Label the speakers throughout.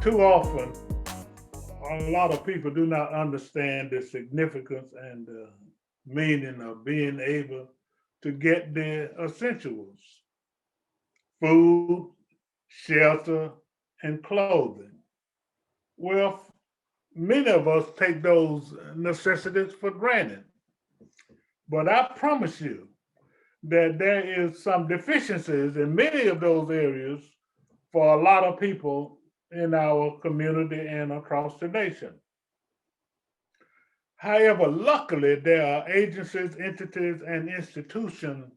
Speaker 1: Too often, a lot of people do not understand the significance and the meaning of being able to get the essentials: food, shelter, and clothing. Well, many of us take those necessities for granted, but I promise you that there is some deficiencies in many of those areas for a lot of people in our community and across the nation. However, luckily, there are agencies, entities, and institutions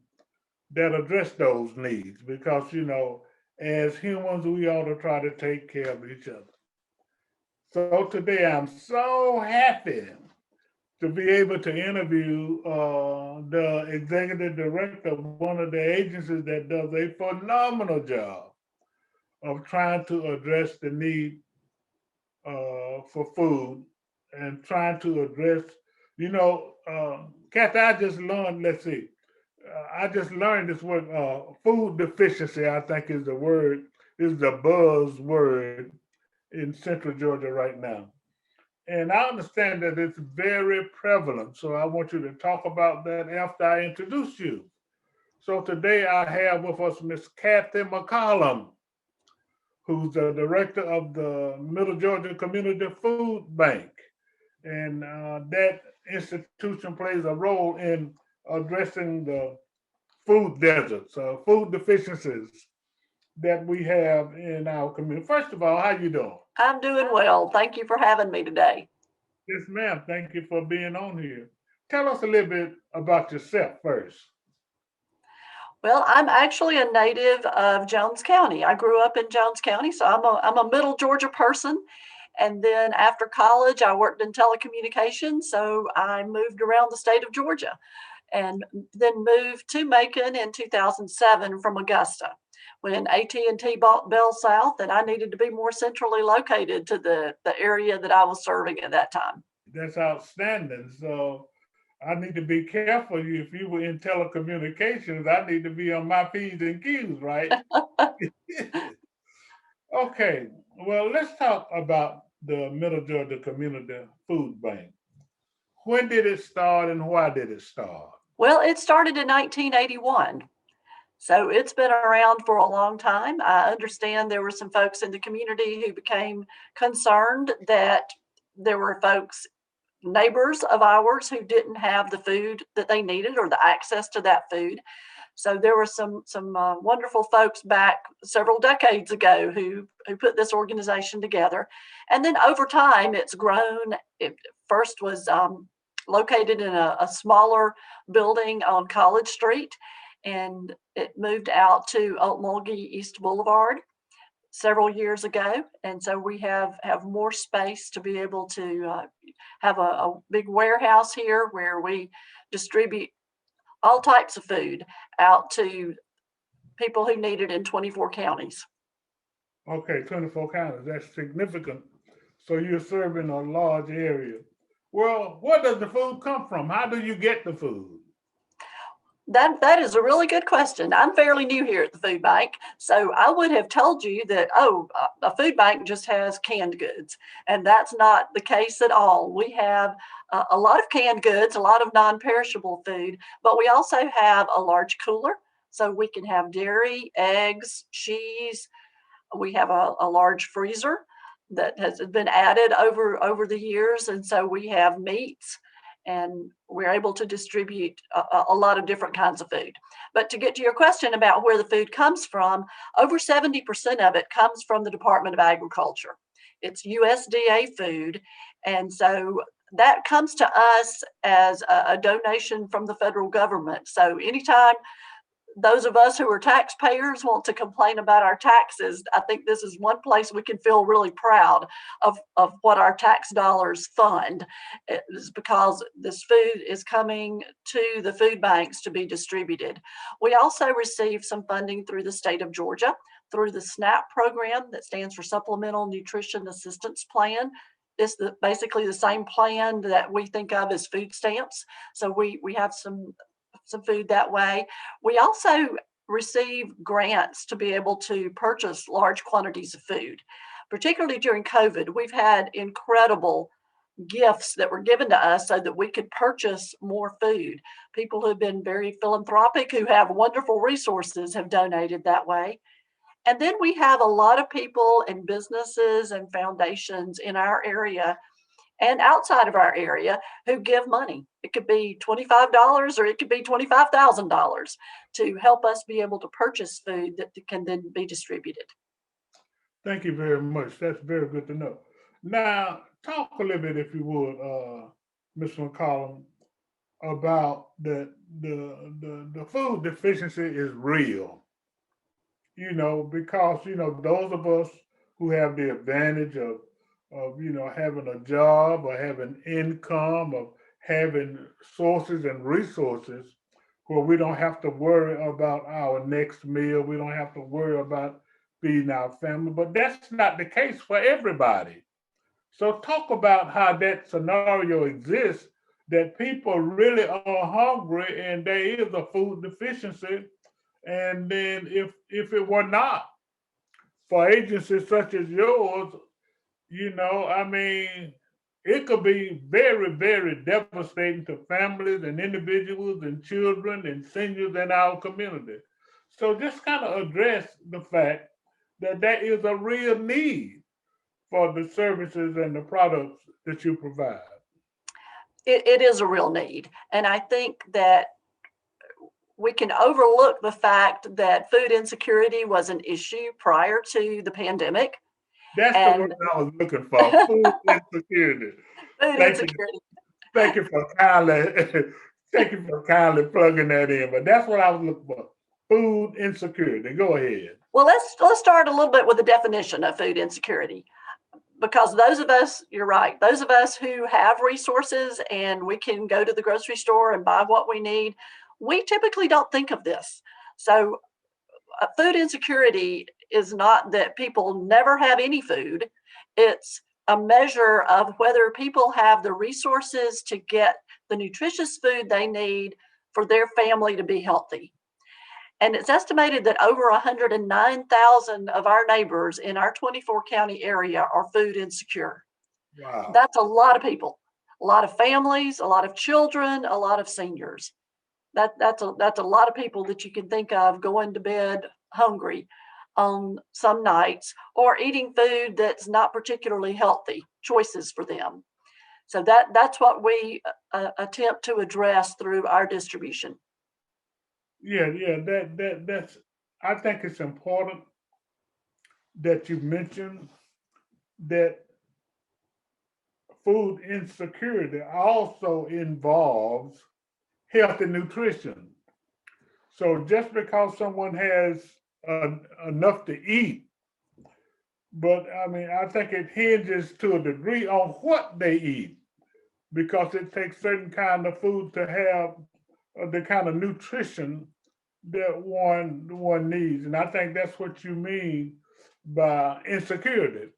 Speaker 1: that address those needs because, as humans, we ought to try to take care of each other. So today, I'm so happy to be able to interview the executive director of one of the agencies that does a phenomenal job of trying to address the need for food and trying to address, Kathy, I just learned, let's see, I just learned this word, food deficiency, I think is the word, is the buzz word in Central Georgia right now. And I understand that it's very prevalent. So I want you to talk about that after I introduce you. So today I have with us Miss Kathy McCollum, who's the director of the Middle Georgia Community Food Bank. And that institution plays a role in addressing the food deserts, food deficiencies that we have in our community. First of all, how you doing?
Speaker 2: I'm doing well. Thank you for having me today.
Speaker 1: Yes, ma'am. Thank you for being on here. Tell us a little bit about yourself first.
Speaker 2: Well, I'm actually a native of Jones County. I grew up in Jones County, so I'm a middle Georgia person. And then after college, I worked in telecommunications, so I moved around the state of Georgia and then moved to Macon in 2007 from Augusta when AT&T bought Bell South, and I needed to be more centrally located to the area that I was serving at that time.
Speaker 1: That's outstanding. So I need to be careful. If you were in telecommunications, I need to be on my P's and Q's, right? Okay. Well, let's talk about the Middle Georgia Community Food Bank. When did it start and why did it start?
Speaker 2: Well, it started in 1981. So it's been around for a long time. I understand there were some folks in the community who became concerned that there were folks, neighbors of ours, who didn't have the food that they needed or the access to that food. So there were some wonderful folks back several decades ago who put this organization together, and then over time it's grown. It first was located in a smaller building on College Street, and it moved out to Mulgee East Boulevard several years ago, and so we have more space to be able to have a big warehouse here where we distribute all types of food out to people who need it in 24 counties.
Speaker 1: Okay, 24 counties. That's significant. So you're serving a large area. Well, where does the food come from? How do you get the food?
Speaker 2: That is a really good question. I'm fairly new here at the food bank, so I would have told you that a food bank just has canned goods, and that's not the case at all. We have a lot of canned goods, a lot of non-perishable food, but we also have a large cooler, so we can have dairy, eggs, cheese. We have a large freezer that has been added over the years, and so we have meats, and we're able to distribute a lot of different kinds of food. But to get to your question about where the food comes from, over 70% of it comes from the Department of Agriculture. It's USDA food, and so that comes to us as a donation from the federal government. So anytime those of us who are taxpayers want to complain about our taxes, I think this is one place we can feel really proud of what our tax dollars fund. It's because this food is coming to the food banks to be distributed. We also receive some funding through the state of Georgia through the SNAP program, that stands for Supplemental Nutrition Assistance Plan. It's basically the same plan that we think of as food stamps. So we have some food that way. We also receive grants to be able to purchase large quantities of food particularly during COVID, we've had incredible gifts that were given to us so that we could purchase more food. People who've been very philanthropic, who have wonderful resources, have donated that way. And then we have a lot of people and businesses and foundations in our area and outside of our area who give money. It could be $25 or it could be $25,000 to help us be able to purchase food that can then be distributed.
Speaker 1: Thank you very much. That's very good to know. Now, talk a little bit, if you would, Mr. McCollum, about the food deficiency is real. Because those of us who have the advantage of having a job or having income, of having sources and resources where we don't have to worry about our next meal, we don't have to worry about feeding our family, but that's not the case for everybody. So talk about how that scenario exists, that people really are hungry and there is a food deficiency. And then if it were not for agencies such as yours, I mean, it could be very, very devastating to families and individuals and children and seniors in our community. So just kind of address the fact that there is a real need for the services and the products that you provide.
Speaker 2: It is a real need. And I think that we can overlook the fact that food insecurity was an issue prior to the pandemic.
Speaker 1: That's the word
Speaker 2: And
Speaker 1: I was looking for, food insecurity.
Speaker 2: food
Speaker 1: Thank you.
Speaker 2: insecurity.
Speaker 1: Thank you for kindly thank you for kindly plugging that in. But that's what I was looking for. Food insecurity. Go ahead.
Speaker 2: Well, let's start a little bit with the definition of food insecurity. Because those of us, you're right, those of us who have resources and we can go to the grocery store and buy what we need, we typically don't think of this. So, food insecurity is not that people never have any food, it's a measure of whether people have the resources to get the nutritious food they need for their family to be healthy. And it's estimated that over 109,000 of our neighbors in our 24 county area are food insecure.
Speaker 1: Wow.
Speaker 2: That's a lot of people, a lot of families, a lot of children, a lot of seniors. That's a lot of people that you can think of going to bed hungry on some nights or eating food that's not particularly healthy choices for them. So that's what we attempt to address through our distribution.
Speaker 1: Yeah. That's. I think it's important that you mention that food insecurity also involves health and nutrition. So just because someone has enough to eat, but I mean, I think it hinges to a degree on what they eat because it takes certain kind of food to have the kind of nutrition that one needs, and I think that's what you mean by insecurity. So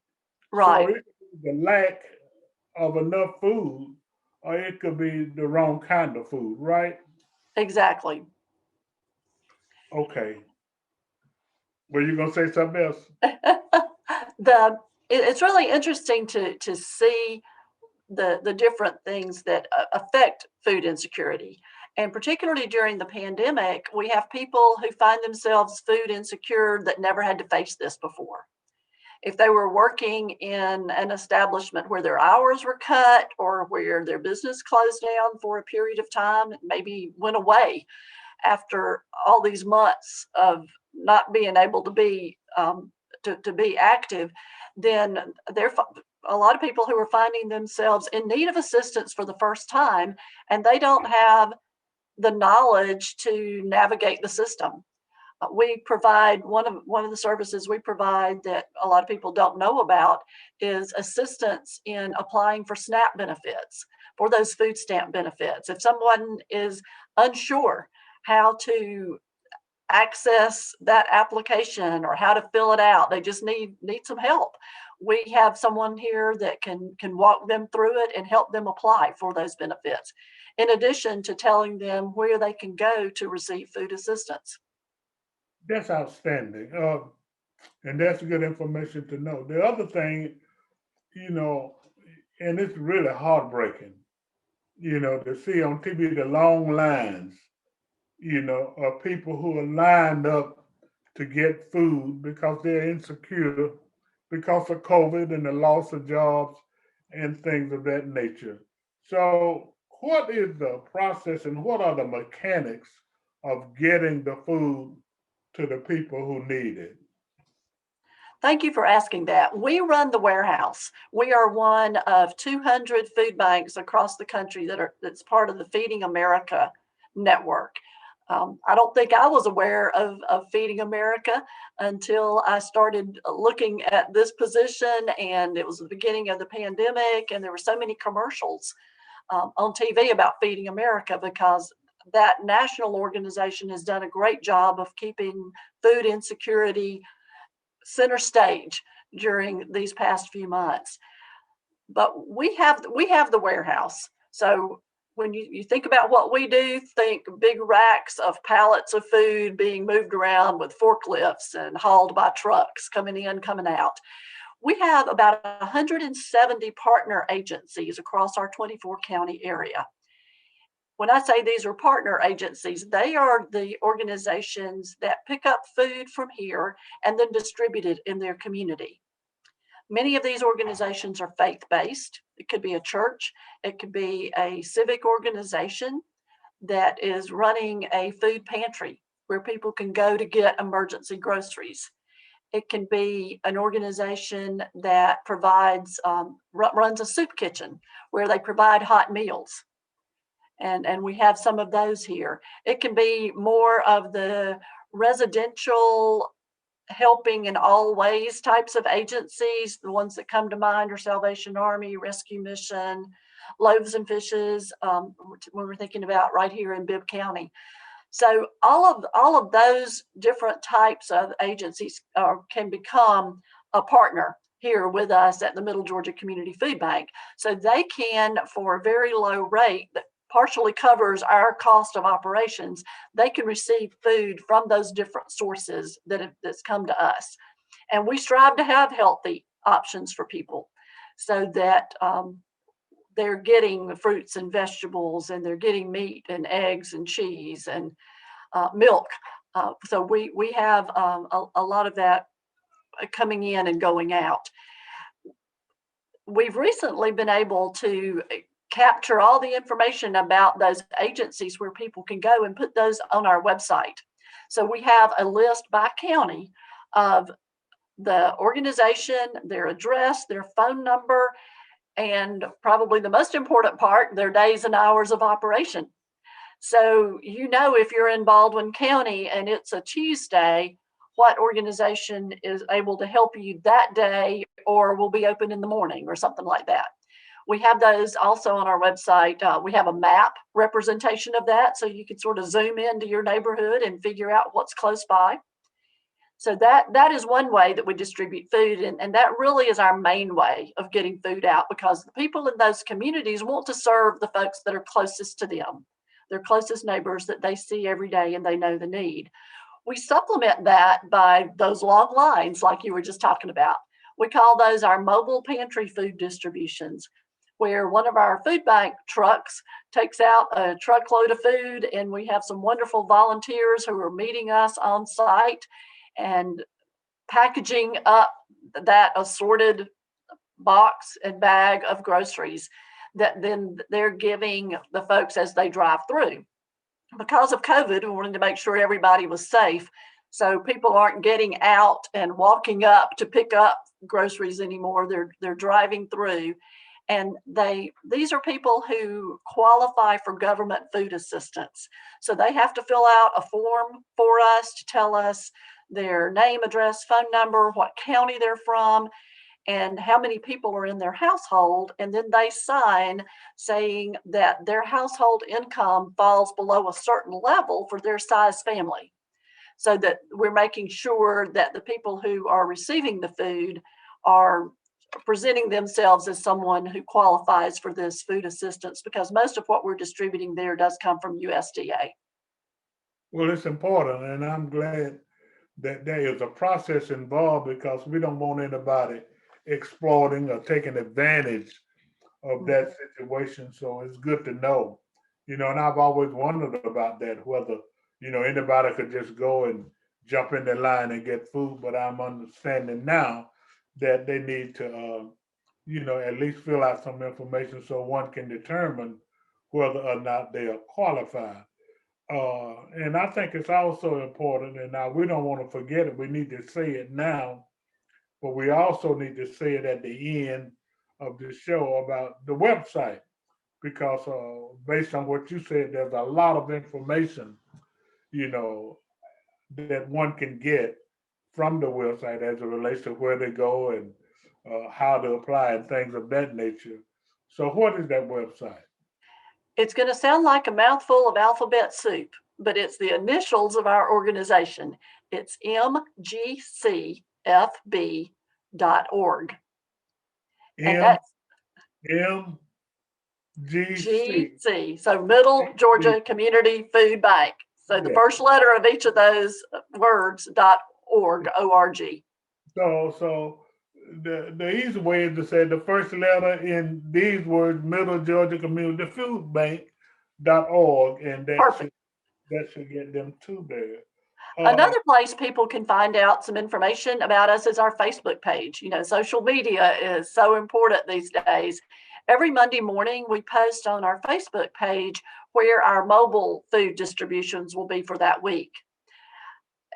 Speaker 2: Right,
Speaker 1: it could be the lack of enough food, or it could be the wrong kind of food, right?
Speaker 2: exactly.
Speaker 1: Okay. Were you gonna say something else?
Speaker 2: It's really interesting to see the different things that affect food insecurity. And particularly during the pandemic, we have people who find themselves food insecure that never had to face this before. If they were working in an establishment where their hours were cut or where their business closed down for a period of time, maybe went away after all these months of not being able to be to be active, then there a lot of people who are finding themselves in need of assistance for the first time, and they don't have the knowledge to navigate the system. We provide one of the services we provide that a lot of people don't know about is assistance in applying for SNAP benefits, for those food stamp benefits. If someone is unsure how to access that application or how to fill it out, they just need some help. We have someone here that can walk them through it and help them apply for those benefits, in addition to telling them where they can go to receive food assistance.
Speaker 1: That's outstanding. And that's good information to know. The other thing, you know, and it's really heartbreaking, to see on TV the long lines, of people who are lined up to get food because they're insecure because of COVID and the loss of jobs and things of that nature. So, what is the process and what are the mechanics of getting the food to the people who need it?
Speaker 2: Thank you for asking that. We run the warehouse. We are one of 200 food banks across the country that's part of the Feeding America network. I don't think I was aware of Feeding America until I started looking at this position, and it was the beginning of the pandemic, and there were so many commercials on TV about Feeding America because that national organization has done a great job of keeping food insecurity center stage during these past few months. But we have the warehouse. So when you think about what we do, think big racks of pallets of food being moved around with forklifts and hauled by trucks coming in, coming out. We have about 170 partner agencies across our 24 county area. When I say these are partner agencies, they are the organizations that pick up food from here and then distribute it in their community. Many of these organizations are faith based. It could be a church, it could be a civic organization that is running a food pantry where people can go to get emergency groceries. It can be an organization that runs a soup kitchen where they provide hot meals, and we have some of those here. It can be more of the residential helping in all ways types of agencies. The ones that come to mind are Salvation Army, Rescue Mission, Loaves and Fishes, when we're thinking about right here in Bibb County. So all of those different types of agencies can become a partner here with us at the Middle Georgia Community Food Bank. So they can, for a very low rate that partially covers our cost of operations, they can receive food from those different sources that's come to us. And we strive to have healthy options for people so that they're getting fruits and vegetables, and they're getting meat and eggs and cheese and milk. So we have a lot of that coming in and going out. We've recently been able to capture all the information about those agencies where people can go and put those on our website. So we have a list by county of the organization, their address, their phone number, and probably the most important part, their days and hours of operation. So, if you're in Baldwin County and it's a Tuesday, what organization is able to help you that day or will be open in the morning or something like that. We have those also on our website. We have a map representation of that, so you can sort of zoom into your neighborhood and figure out what's close by. So that is one way that we distribute food, and that really is our main way of getting food out, because the people in those communities want to serve the folks that are closest to them, their closest neighbors that they see every day and they know the need. We supplement that by those long lines like you were just talking about. We call those our mobile pantry food distributions, where one of our food bank trucks takes out a truckload of food, and we have some wonderful volunteers who are meeting us on site and packaging up that assorted box and bag of groceries that then they're giving the folks as they drive through. Because of COVID, we wanted to make sure everybody was safe. So people aren't getting out and walking up to pick up groceries anymore. They're driving through. And these are people who qualify for government food assistance. So they have to fill out a form for us to tell us their name, address, phone number, what county they're from, and how many people are in their household. And then they sign saying that their household income falls below a certain level for their size family. So that we're making sure that the people who are receiving the food are presenting themselves as someone who qualifies for this food assistance, because most of what we're distributing there does come from USDA.
Speaker 1: Well, it's important, and I'm glad that there is a process involved because we don't want anybody exploiting or taking advantage of that
Speaker 2: Mhm.
Speaker 1: situation. So it's good to know, and I've always wondered about that, whether, anybody could just go and jump in the line and get food. But I'm understanding now that they need to, at least fill out some information so one can determine whether or not they are qualified. And I think it's also important, and now we don't want to forget it. We need to say it now, but we also need to say it at the end of the show about the website because based on what you said, there's a lot of information, you know, that one can get from the website as it relates to where they go and how to apply and things of that nature. So, what is that website?
Speaker 2: It's going to sound like a mouthful of alphabet soup, but it's the initials of our organization. It's mgcfb.org. And
Speaker 1: M
Speaker 2: that's
Speaker 1: M G C.
Speaker 2: GC, so Middle Georgia Community Food Bank. So the
Speaker 1: Yeah.
Speaker 2: first letter of each of those words, .org, O-R-G.
Speaker 1: So the easy way is to say the first letter in these words, Middle Georgia Community Food Bank.org, and
Speaker 2: Perfect.
Speaker 1: that should get them to there.
Speaker 2: Another place people can find out some information about us is our Facebook page. Social media is so important these days. Every Monday morning, we post on our Facebook page where our mobile food distributions will be for that week.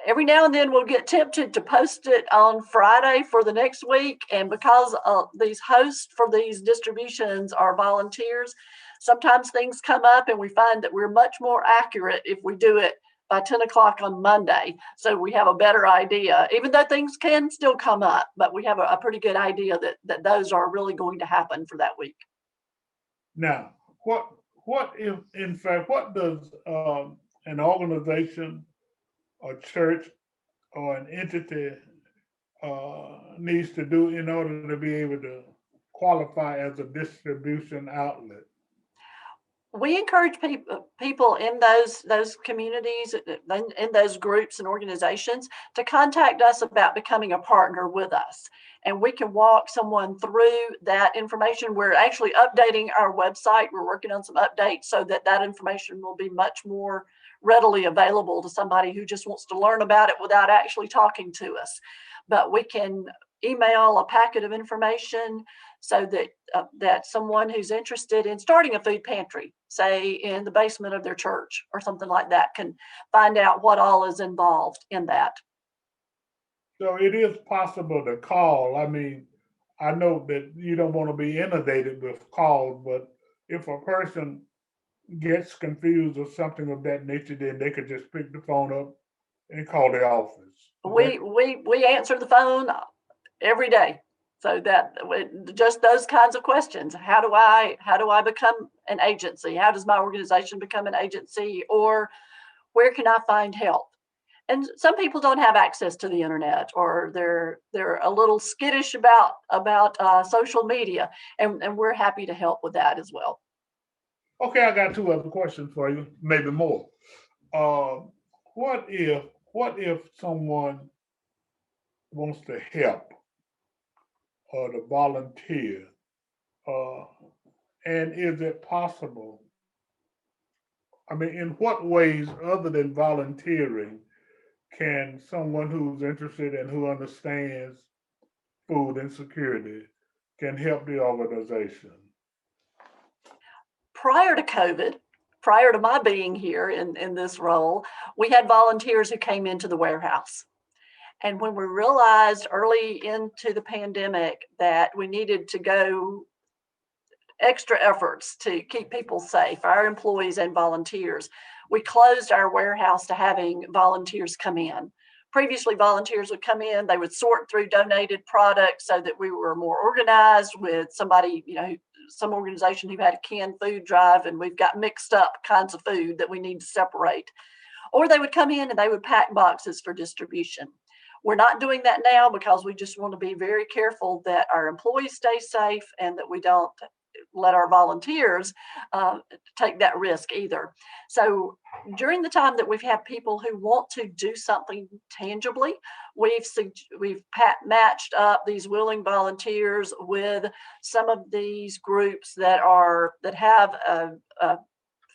Speaker 2: Every now and then we'll get tempted to post it on Friday for the next week. And because these hosts for these distributions are volunteers, sometimes things come up and we find that we're much more accurate if we do it by 10 o'clock on Monday. So we have a better idea, even though things can still come up, but we have a pretty good idea that those are really going to happen for that week.
Speaker 1: Now, what if, in fact, what does an organization, a church, or an entity needs to do in order to be able to qualify as a distribution outlet?
Speaker 2: We encourage people in those communities, in those groups and organizations, to contact us about becoming a partner with us, and we can walk someone through that information. We're actually updating our website. We're working on some updates so that that information will be much more readily available to somebody who just wants to learn about it without actually talking to us. But we can email a packet of information so that someone who's interested in starting a food pantry, say in the basement of their church or something like that, can find out what all is involved in that.
Speaker 1: So it is possible to call. I mean, I know that you don't want to be inundated with calls, but if a person gets confused or something of that nature, then they could just pick the phone up and call the office. Is that
Speaker 2: We answer the phone every day, so that just those kinds of questions. How do I become an agency? How does my organization become an agency? Or where can I find help? And some people don't have access to the internet, or they're a little skittish about social media, and we're happy to help with that as well.
Speaker 1: okay? I got two other questions for you, maybe more. Uh, what if someone wants to help or to volunteer? Uh, and is it possible? I mean, in what ways other than volunteering can someone who's interested and who understands food insecurity can help the organization?
Speaker 2: Prior to COVID, prior to my being here in this role, we had volunteers who came into the warehouse. And when we realized early into the pandemic that we needed to go extra efforts to keep people safe, our employees and volunteers, we closed our warehouse to having volunteers come in. Previously, volunteers would come in, they would sort through donated products so that we were more organized with somebody, some organization who had a canned food drive, and we've got mixed up kinds of food that we need to separate. Or they would come in and they would pack boxes for distribution. We're not doing that now because we just want to be very careful that our employees stay safe and that we don't let our volunteers take that risk either. So during the time that we've had people who want to do something tangibly, we've matched up these willing volunteers with some of these groups that have a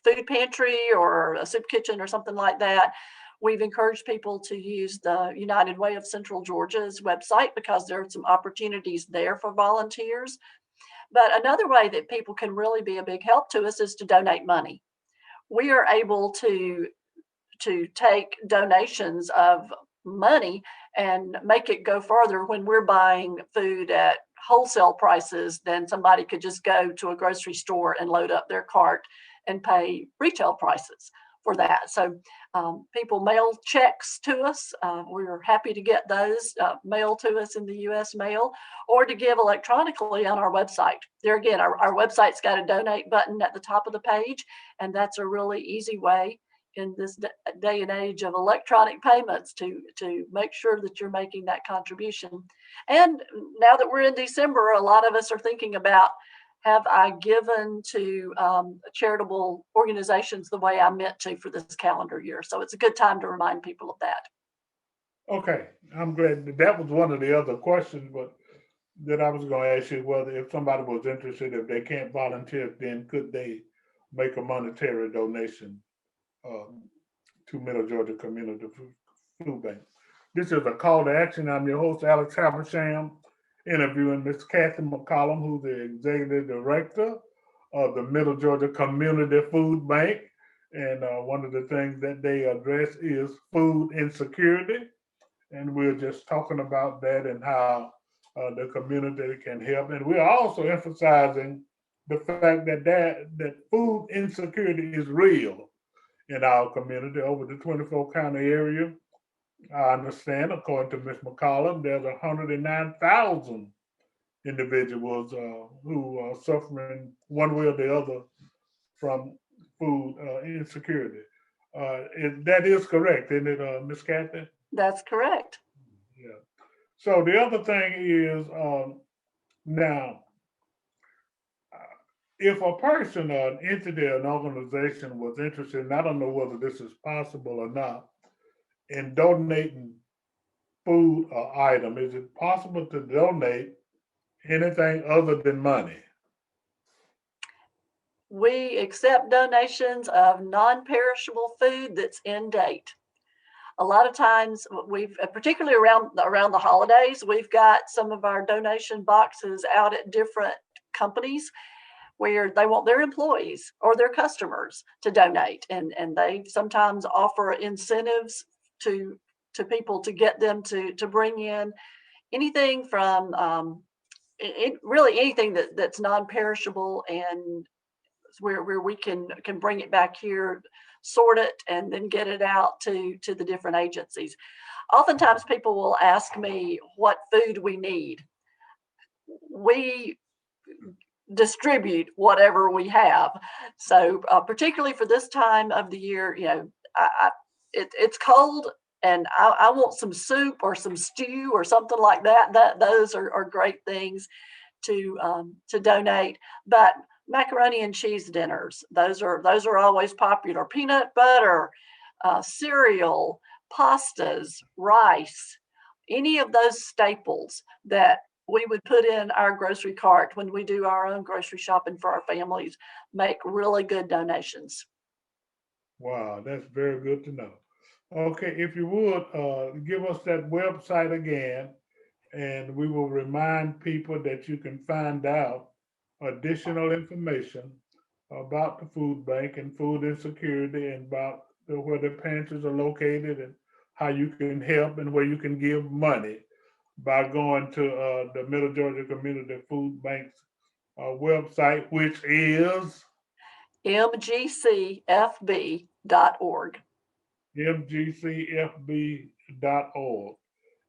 Speaker 2: food pantry or a soup kitchen or something like that. We've encouraged people to use the United Way of Central Georgia's website because there are some opportunities there for volunteers. But another way that people can really be a big help to us is to donate money. We are able to take donations of money and make it go further when we're buying food at wholesale prices than somebody could just go to a grocery store and load up their cart and pay retail prices for that. So people mail checks to us. We're happy to get those mailed to us in the U.S. mail, or to give electronically on our website. There again, our website's got a donate button at the top of the page, and that's a really easy way in this day and age of electronic payments to make sure that you're making that contribution. And now that we're in December, a lot of us are thinking about, have I given to charitable organizations the way I meant to for this calendar year? So it's a good time to remind people of that.
Speaker 1: Okay, I'm glad that was one of the other questions, but that I was going to ask you whether if somebody was interested, if they can't volunteer, then could they make a monetary donation to Middle Georgia Community Food Bank? This is a call to action. I'm your host, Alex Habersham, interviewing Ms. Kathy Mccollum, who's the Executive Director of the Middle Georgia Community Food Bank. And one of the things that they address is food insecurity. And we're just talking about that and how the community can help. And we're also emphasizing the fact that food insecurity is real in our community over the 24 county area. I understand, according to Ms. Mccollum, there's 109,000 individuals who are suffering one way or the other from food insecurity. That is correct, isn't it, Ms. Kathy?
Speaker 2: That's correct.
Speaker 1: Yeah. So the other thing is now, if a person, an entity, an organization was interested, and I don't know whether this is possible or not, in donating food or item, is it possible to donate anything other than money?
Speaker 2: We accept donations of non-perishable food that's in date. A lot of times we've, particularly around the holidays, we've got some of our donation boxes out at different companies where they want their employees or their customers to donate, and they sometimes offer incentives to people to get them to bring in anything from really anything that's non-perishable, and where we can bring it back here, sort it, and then get it out to the different agencies. Oftentimes people will ask me what food we need. We distribute whatever we have. So particularly for this time of the year, it's cold, and I want some soup or some stew or something like that. Those are great things to donate. But macaroni and cheese dinners, those are always popular. Peanut butter, cereal, pastas, rice, any of those staples that we would put in our grocery cart when we do our own grocery shopping for our families make really good donations.
Speaker 1: Wow, that's very good to know. Okay, if you would give us that website again, and we will remind people that you can find out additional information about the food bank and food insecurity, and about where the pantries are located, and how you can help and where you can give money by going to the Middle Georgia Community Food Bank's website, which is
Speaker 2: mgcfb.org.
Speaker 1: mgcfb.org.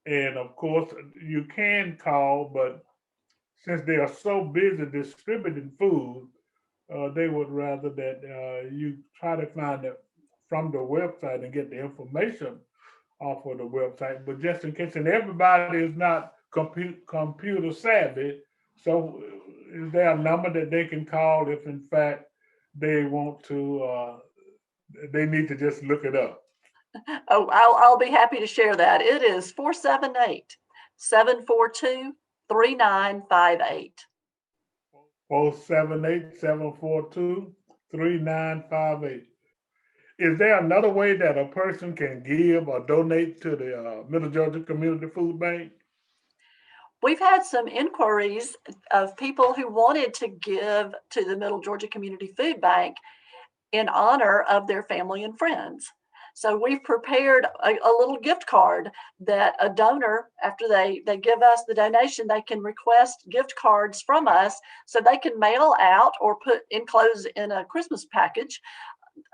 Speaker 1: And of course, you can call, but since they are so busy distributing food, they would rather that you try to find it from the website and get the information off of the website. But just in case, and everybody is not computer savvy, So is there a number that they can call if in fact they want to, they need to just look it up?
Speaker 2: Oh, I'll be happy to share that. It is 478-742-3958.
Speaker 1: 478-742-3958. Is there another way that a person can give or donate to the Middle Georgia Community Food Bank?
Speaker 2: We've had some inquiries of people who wanted to give to the Middle Georgia Community Food Bank in honor of their family and friends. So we've prepared a little gift card that a donor, after they give us the donation, they can request gift cards from us so they can mail out or put enclosed in a Christmas package,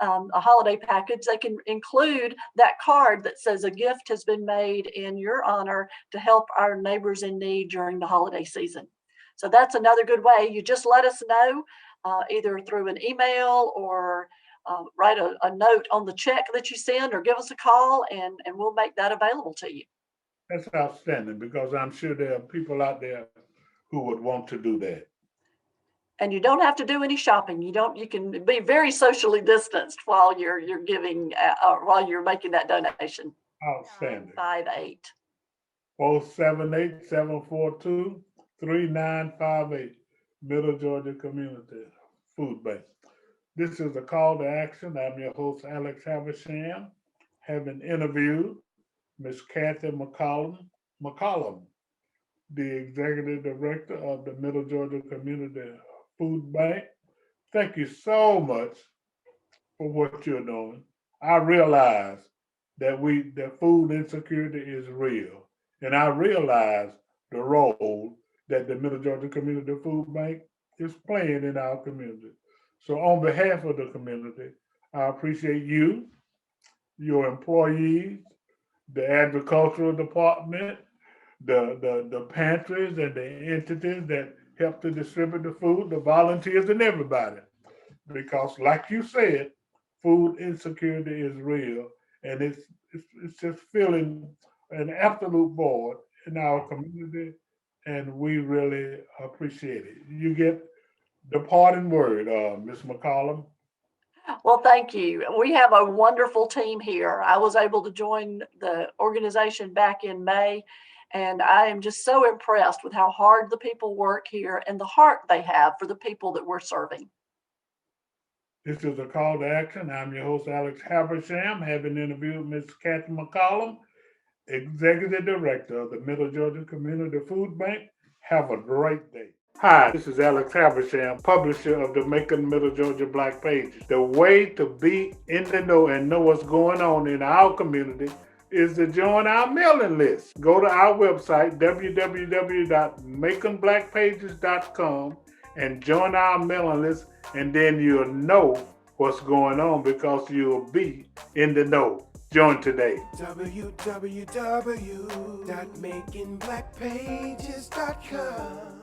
Speaker 2: a holiday package. They can include that card that says a gift has been made in your honor to help our neighbors in need during the holiday season. So that's another good way. You just let us know either through an email or write a note on the check that you send, or give us a call, and we'll make that available to you.
Speaker 1: That's outstanding because I'm sure there are people out there who would want to do that.
Speaker 2: And you don't have to do any shopping. You can be very socially distanced while you're giving, while you're making that donation.
Speaker 1: Outstanding.
Speaker 2: 58.
Speaker 1: 478-742-3958, Middle Georgia Community Food Bank. This is a call to action. I'm your host, Alex Havisham, having interviewed Ms. Kathy Mccollum, the Executive Director of the Middle Georgia Community Food Bank. Thank you so much for what you're doing. I realize that food insecurity is real, and I realize the role that the Middle Georgia Community Food Bank is playing in our community. So, on behalf of the community, I appreciate you, your employees, the agricultural department, the pantries and the entities that help to distribute the food, the volunteers and everybody. Because like you said, food insecurity is real, and it's just filling an absolute void in our community, and we really appreciate it. You get the parting word, Ms. McCollum.
Speaker 2: Well, thank you. We have a wonderful team here. I was able to join the organization back in May, and I am just so impressed with how hard the people work here and the heart they have for the people that we're serving.
Speaker 1: This is a call to action. I'm your host, Alex Habersham, having interviewed Ms. Kathy McCollum, Executive Director of the Middle Georgia Community Food Bank. Have a great day. Hi, this is Alex Habersham, publisher of the Making Middle Georgia Black Pages. The way to be in the know and know what's going on in our community is to join our mailing list. Go to our website, www.makingBlackPages.com, and join our mailing list, and then you'll know what's going on because you'll be in the know. Join today.
Speaker 3: www.makingblackpages.com